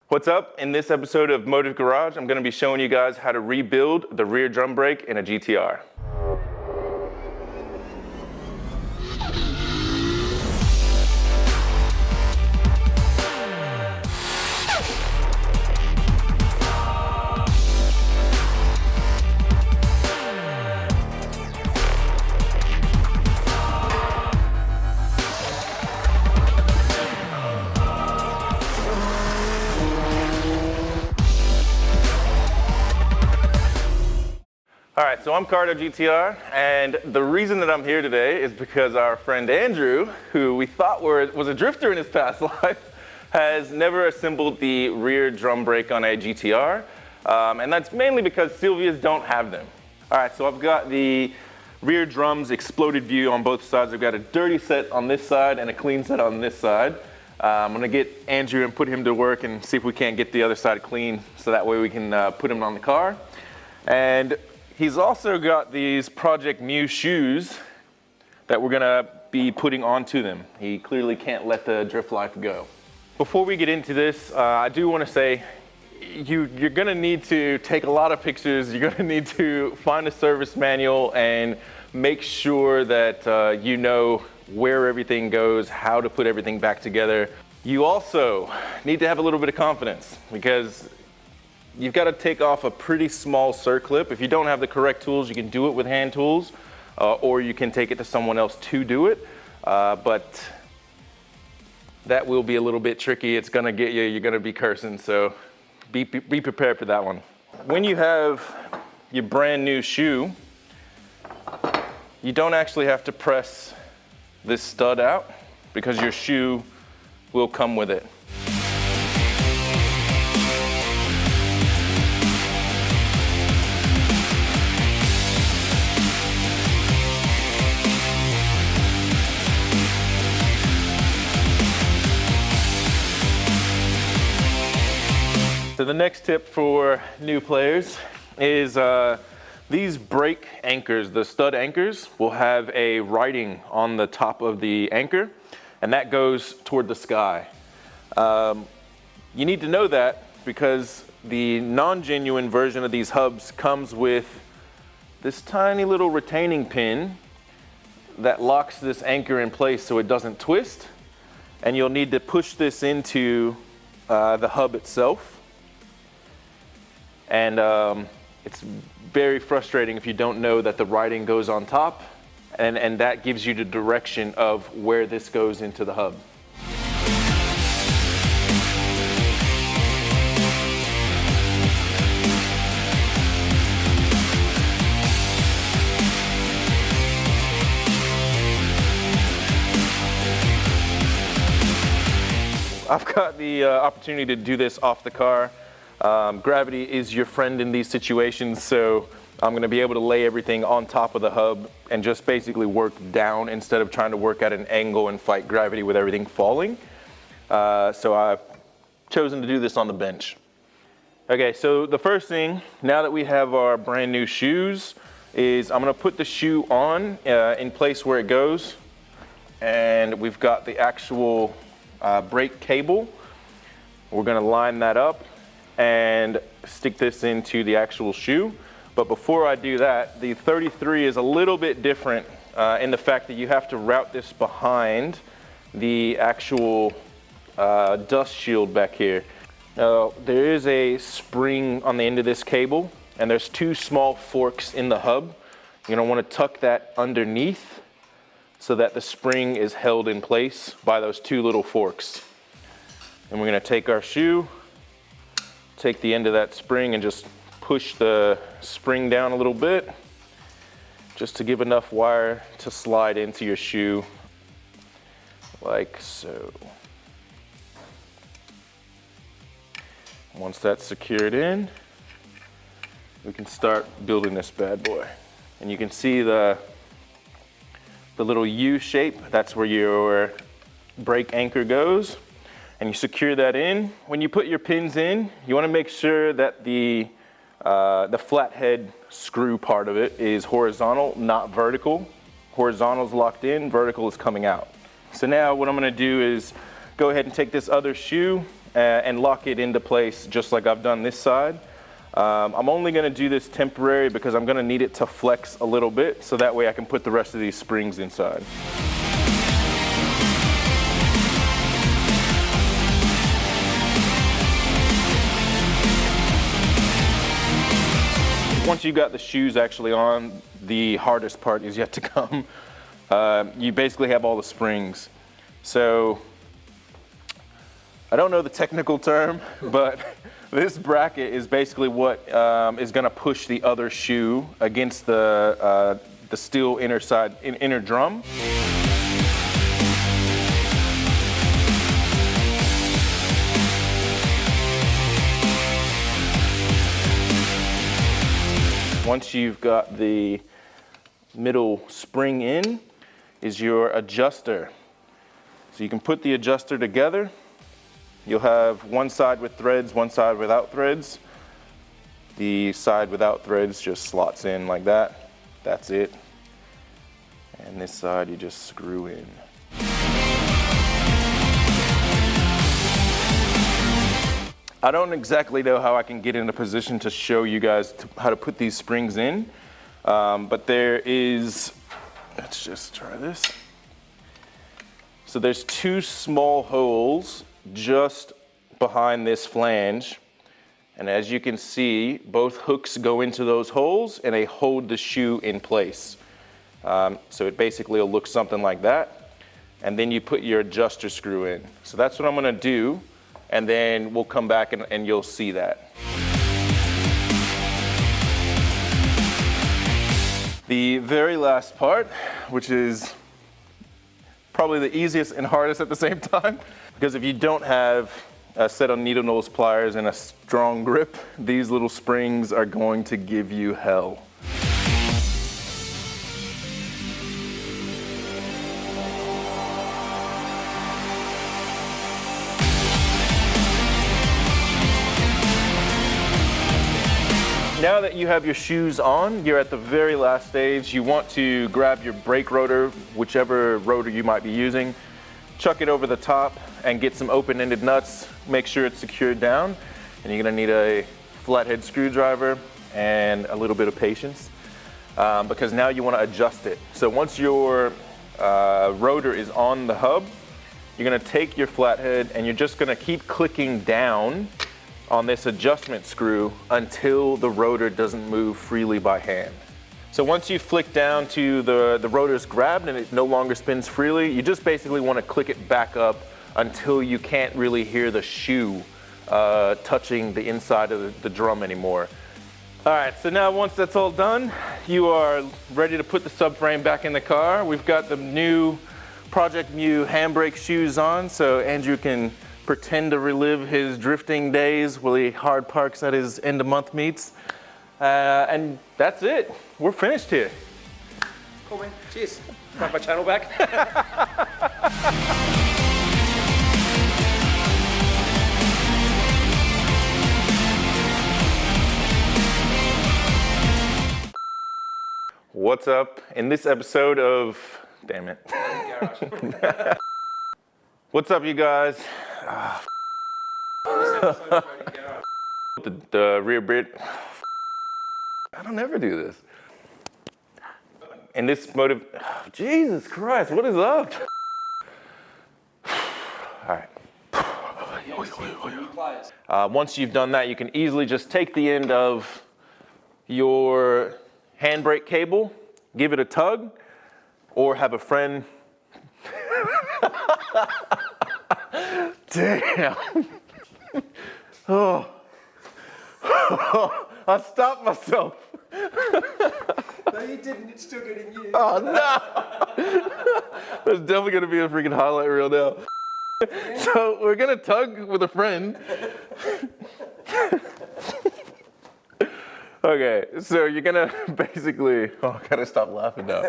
What's up? In this episode of Motive Garage, I'm going to be showing you guys how to rebuild the rear drum brake in a GTR. All right, so I'm Cardo GTR, and the reason that I'm here today is because our friend Andrew, who we thought was a drifter in his past life, has never assembled the rear drum brake on a GTR, and that's mainly because Silvias don't have them. All right, so I've got the rear drums exploded view on both sides. I've got a dirty set on this side and a clean set on this side. I'm gonna get Andrew and put him to work and see if we can't get the other side clean, so that way we can put him on the car. And he's also got these Project Muse shoes that we're gonna be putting onto them. He clearly can't let the drift life go. Before we get into this, I do wanna say, you're gonna need to take a lot of pictures. You're gonna need to find a service manual and make sure that you know where everything goes, how to put everything back together. You also need to have a little bit of confidence, because you've got to take off a pretty small circlip. If you don't have the correct tools, you can do it with hand tools, or you can take it to someone else to do it. But that will be a little bit tricky. It's gonna get you, you're gonna be cursing, so be prepared for that one. When you have your brand new shoe, you don't actually have to press this stud out, because your shoe will come with it. So the next tip for new players is these brake anchors, the stud anchors, will have a writing on the top of the anchor, and that goes toward the sky. You need to know that because the non-genuine version of these hubs comes with this tiny little retaining pin that locks this anchor in place so it doesn't twist, and you'll need to push this into the hub itself. And it's very frustrating if you don't know that the writing goes on top, and that gives you the direction of where this goes into the hub. I've got the opportunity to do this off the car. Gravity is your friend in these situations, so I'm going to be able to lay everything on top of the hub and just basically work down instead of trying to work at an angle and fight gravity with everything falling. So I've chosen to do this on the bench. Okay, so the first thing, now that we have our brand new shoes, is I'm going to put the shoe on in place where it goes, and we've got the actual brake cable. We're going to line that up and stick this into the actual shoe. But before I do that, the 33 is a little bit different in the fact that you have to route this behind the actual dust shield back here. Now, there is a spring on the end of this cable, and there's two small forks in the hub. You're gonna wanna tuck that underneath so that the spring is held in place by those two little forks. And we're gonna take our shoe, take the end of that spring and just push the spring down a little bit, just to give enough wire to slide into your shoe, like so. Once that's secured in, we can start building this bad boy. And you can see the little U shape, that's where your brake anchor goes. And you secure that in. When you put your pins in, you want to make sure that the flathead screw part of it is horizontal, not vertical. Horizontal is locked in, vertical is coming out. So now what I'm going to do is go ahead and take this other shoe and lock it into place just like I've done this side. I'm only going to do this temporary because I'm going to need it to flex a little bit, so that way I can put the rest of these springs inside. Once you got the shoes actually on, the hardest part is yet to come. You basically have all the springs. So, I don't know the technical term, but this bracket is basically what is going to push the other shoe against the steel inner drum. Once you've got the middle spring in, is your adjuster. So you can put the adjuster together. You'll have one side with threads, one side without threads. The side without threads just slots in like that. That's it. And this side you just screw in. I don't exactly know how I can get in a position to show you guys how to put these springs in, but there is, let's just try this. So there's two small holes just behind this flange, and as you can see, both hooks go into those holes and they hold the shoe in place. So it basically will look something like that, and then you put your adjuster screw in. So that's what I'm gonna do. And then we'll come back and you'll see that. The very last part, which is probably the easiest and hardest at the same time, because if you don't have a set of needle nose pliers and a strong grip, these little springs are going to give you hell. Now that you have your shoes on, you're at the very last stage. You want to grab your brake rotor, whichever rotor you might be using, chuck it over the top and get some open-ended nuts, make sure it's secured down. And you're gonna need a flathead screwdriver and a little bit of patience because now you wanna adjust it. So once your rotor is on the hub, you're gonna take your flathead and you're just gonna keep clicking down on this adjustment screw until the rotor doesn't move freely by hand. So once you flick down to the rotor's grabbed and it no longer spins freely, you just basically want to click it back up until you can't really hear the shoe touching the inside of the drum anymore. All right, so now once that's all done, you are ready to put the subframe back in the car. We've got the new Project Mu handbrake shoes on, so Andrew can pretend to relive his drifting days while he hard parks at his end of month meets. And that's it. We're finished here. Cool, man. Cheers. Have my channel back. What's up? In this episode of, damn it. What's up, you guys? The rear bit. I don't ever do this. In this motive, Jesus Christ, what is up? All right. Once you've done that, you can easily just take the end of your handbrake cable, give it a tug, or have a friend. Damn. Oh. I stopped myself. No, you didn't. It's still getting you. Oh, no. There's definitely going to be a freaking highlight reel now. So we're going to tug with a friend. Okay, so you're going to basically... Oh, I got to stop laughing now.